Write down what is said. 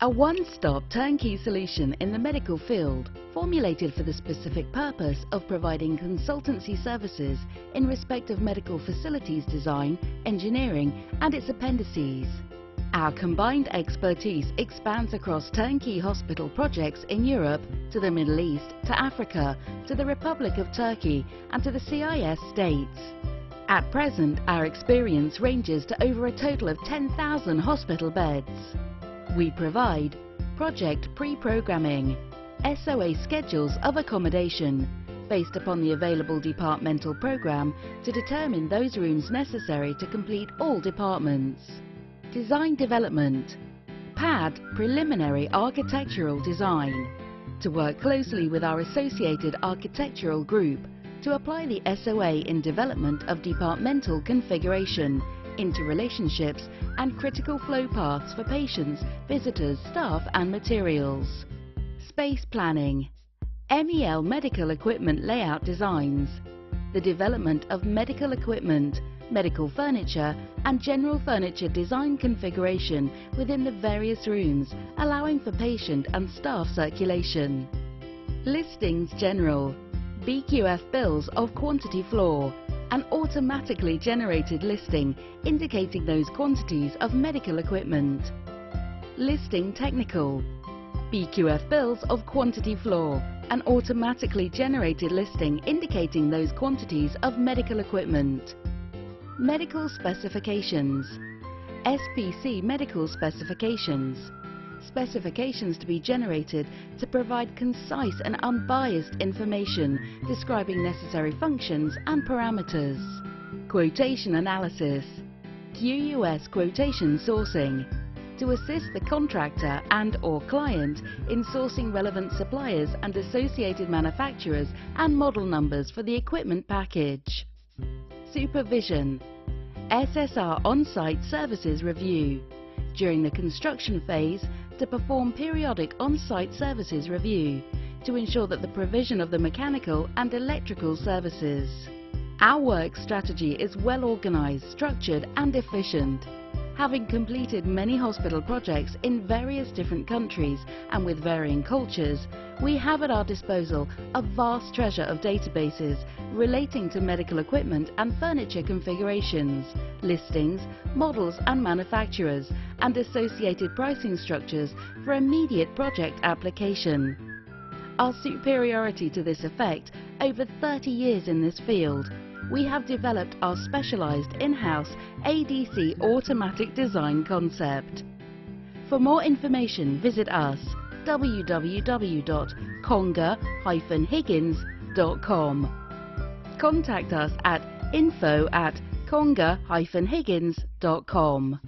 A one-stop turnkey solution in the medical field, formulated for the specific purpose of providing consultancy services in respect of medical facilities design, engineering and its appendices. Our combined expertise expands across turnkey hospital projects in Europe, to the Middle East, to Africa, to the Republic of Turkey and to the CIS states. At present, our experience ranges to over a total of 10,000 hospital beds. We provide project pre-programming, SOA schedules of accommodation, based upon the available departmental program to determine those rooms necessary to complete all departments. Design development, PAD preliminary architectural design, to work closely with our associated architectural group to apply the SOA in development of departmental configuration, interrelationships and critical flow paths for patients, visitors, staff and materials. Space planning, MEL medical equipment layout designs, the development of medical equipment, medical furniture and general furniture design configuration within the various rooms, allowing for patient and staff circulation. Listings general, BQF bills of quantity floor, an automatically generated listing indicating those quantities of medical equipment. Listing technical, BQF bills of quantity floor, an automatically generated listing indicating those quantities of medical equipment. Medical specifications, SPC medical specifications, specifications to be generated to provide concise and unbiased information describing necessary functions and parameters. Quotation analysis, QUS quotation sourcing, to assist the contractor and/or client in sourcing relevant suppliers and associated manufacturers and model numbers for the equipment package. Supervision, SSR on-site services review, during the construction phase to perform periodic on-site services review to ensure that the provision of the mechanical and electrical services. Our work strategy is well organized, structured and efficient. Having completed many hospital projects in various different countries and with varying cultures, we have at our disposal a vast treasure of databases relating to medical equipment and furniture configurations, listings, models and manufacturers, and associated pricing structures for immediate project application. Our superiority to this effect, over 30 years in this field, we have developed our specialized in-house ADC automatic design concept. For more information, visit us www.conga-higgins.com. Contact us at info@conga-higgins.com.